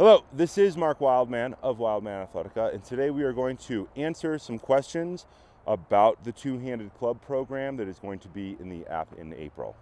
Hello, this is Mark Wildman of Wildman Athletica, and today we are going to answer some questions about the two-handed club program that is going to be in the app in April.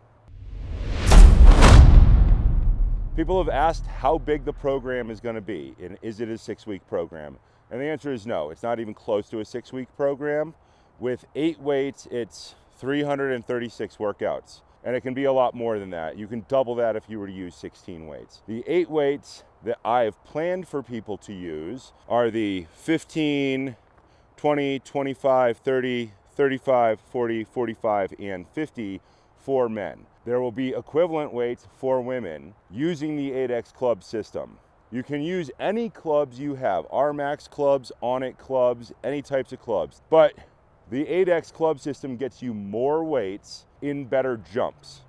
People have asked how big the program is going to be, and is it a 6-week program? And the answer is no, it's not even close to a 6-week program. With 8 weights, it's 336 workouts. And it can be a lot more than that. You can double that if you were to use 16 weights. The 8 weights that I have planned for people to use are the 15, 20, 25, 30, 35, 40, 45, and 50 for men. There will be equivalent weights for women using the Adex Club system. You can use any clubs you have, R-Max clubs, On-It clubs, any types of clubs. But the Adex Club system gets you more weights in better jumps.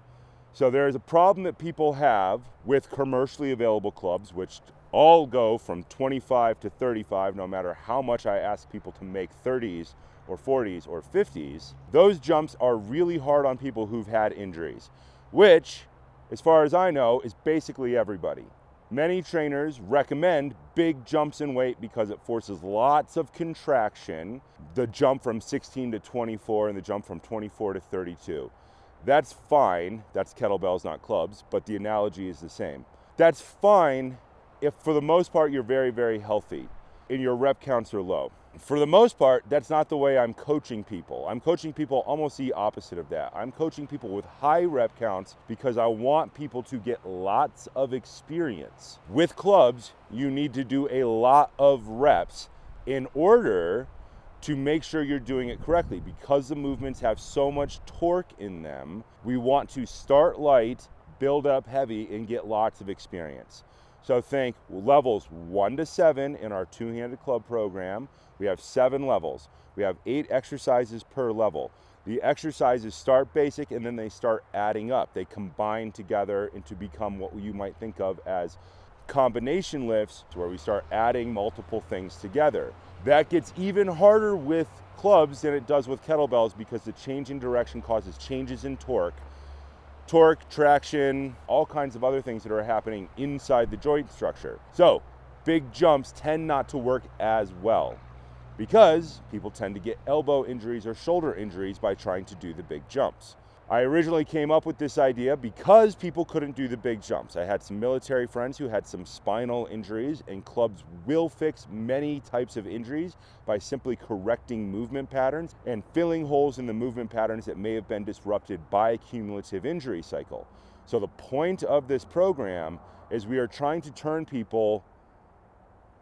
So there is a problem that people have with commercially available clubs, which all go from 25 to 35, no matter how much I ask people to make 30s or 40s or 50s. Those jumps are really hard on people who've had injuries, which, as far as I know, is basically everybody. Many trainers recommend big jumps in weight because it forces lots of contraction, the jump from 16 to 24 and the jump from 24 to 32. That's fine, that's kettlebells, not clubs, but the analogy is the same. That's fine if for the most part you're very, very healthy and your rep counts are low. For the most part, that's not the way I'm coaching people. I'm coaching people almost the opposite of that. I'm coaching people with high rep counts because I want people to get lots of experience. With clubs, you need to do a lot of reps in order to make sure you're doing it correctly. Because the movements have so much torque in them, we want to start light, build up heavy, and get lots of experience. So think levels 1 to 7 in our two-handed club program. We have 7 levels. We have 8 exercises per level. The exercises start basic and then they start adding up. They combine together and to become what you might think of as combination lifts, where we start adding multiple things together. That gets even harder with clubs than it does with kettlebells because the change in direction causes changes in torque, traction, all kinds of other things that are happening inside the joint structure. So big jumps tend not to work as well because people tend to get elbow injuries or shoulder injuries by trying to do the big jumps. I originally came up with this idea because people couldn't do the big jumps. I had some military friends who had some spinal injuries, and clubs will fix many types of injuries by simply correcting movement patterns and filling holes in the movement patterns that may have been disrupted by a cumulative injury cycle. So the point of this program is we are trying to turn people,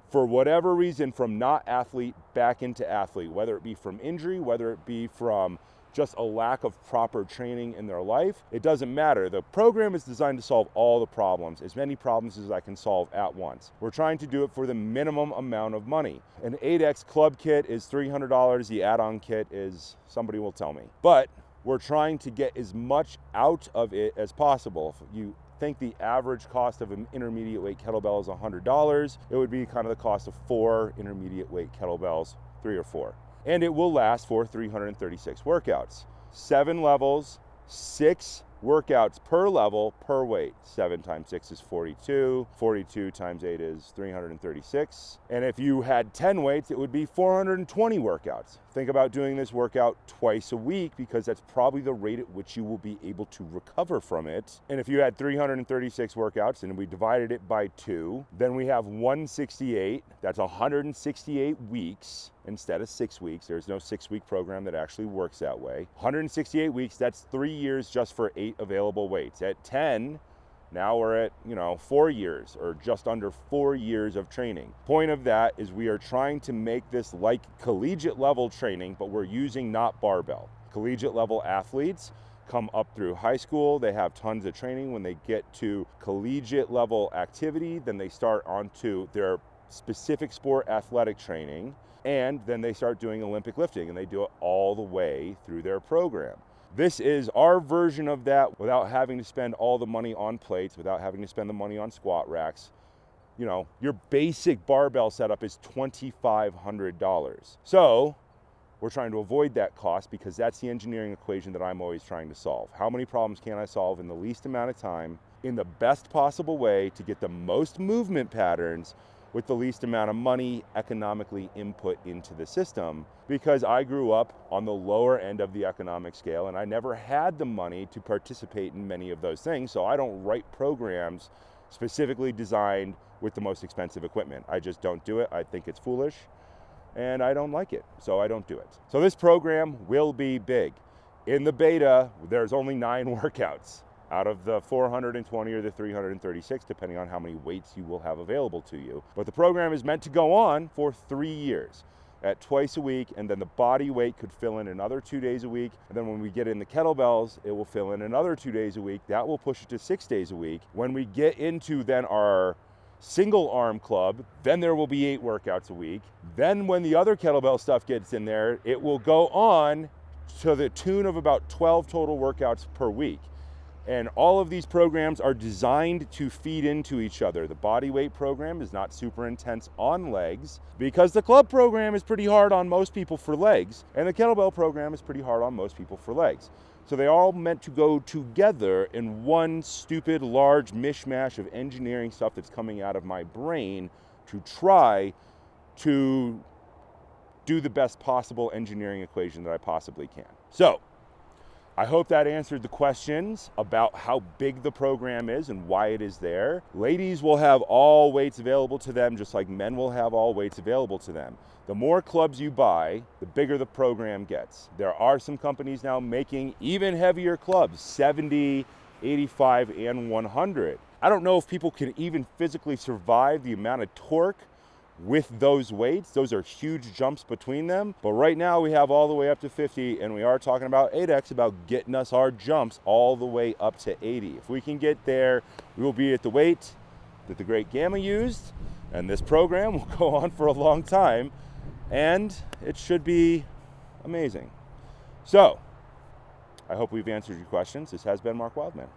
for whatever reason, from not athlete back into athlete, whether it be from injury, whether it be from just a lack of proper training in their life. It doesn't matter. The program is designed to solve all the problems, as many problems as I can solve at once. We're trying to do it for the minimum amount of money. An Adex Club kit is $300. The add-on kit is, somebody will tell me. But we're trying to get as much out of it as possible. If you think the average cost of an intermediate weight kettlebell is $100, it would be kind of the cost of 4 intermediate weight kettlebells, 3 or 4. And it will last for 336 workouts. 7 levels, 6 workouts per level per weight. 7 times 6 is 42. 42 times 8 is 336. And if you had 10 weights, it would be 420 workouts. Think about doing this workout twice a week because that's probably the rate at which you will be able to recover from it. And if you had 336 workouts and we divided it by 2, then we have 168. That's 168 weeks instead of 6 weeks. There's no 6-week program that actually works that way. 168 weeks, that's 3 years just for 8 available weights. At 10, now we're at, 4 years or just under 4 years of training. Point of that is we are trying to make this like collegiate level training, but we're using not barbell. Collegiate level athletes come up through high school, they have tons of training. When they get to collegiate level activity, then they start onto their specific sport athletic training, and then they start doing Olympic lifting, and they do it all the way through their program. This is our version of that without having to spend all the money on plates, without having to spend the money on squat racks. Your basic barbell setup is $2,500. So we're trying to avoid that cost because that's the engineering equation that I'm always trying to solve. How many problems can I solve in the least amount of time in the best possible way to get the most movement patterns with the least amount of money economically input into the system, because I grew up on the lower end of the economic scale and I never had the money to participate in many of those things. So I don't write programs specifically designed with the most expensive equipment. I just don't do it. I think it's foolish and I don't like it, so I don't do it. So this program will be big. In the beta, there's only 9 workouts out of the 420 or the 336, depending on how many weights you will have available to you. But the program is meant to go on for 3 years at twice a week, and then the body weight could fill in another 2 days a week. And then when we get in the kettlebells, it will fill in another 2 days a week. That will push it to 6 days a week. When we get into then our single arm club, then there will be 8 workouts a week. Then when the other kettlebell stuff gets in there, it will go on to the tune of about 12 total workouts per week. And all of these programs are designed to feed into each other. The body weight program is not super intense on legs because the club program is pretty hard on most people for legs, and the kettlebell program is pretty hard on most people for legs. So they all meant to go together in one stupid large mishmash of engineering stuff that's coming out of my brain to try to do the best possible engineering equation that I possibly can. So I hope that answered the questions about how big the program is and why it is there. Ladies will have all weights available to them, just like men will have all weights available to them. The more clubs you buy, the bigger the program gets. There are some companies now making even heavier clubs, 70, 85, and 100. I don't know if people can even physically survive the amount of torque with those weights. Those are huge jumps between them. But right now we have all the way up to 50, and we are talking about Adex about getting us our jumps all the way up to 80. If we can get there, we will be at the weight that the great Gamma used, and this program will go on for a long time, and it should be amazing. So I hope we've answered your questions. This has been Mark Wildman.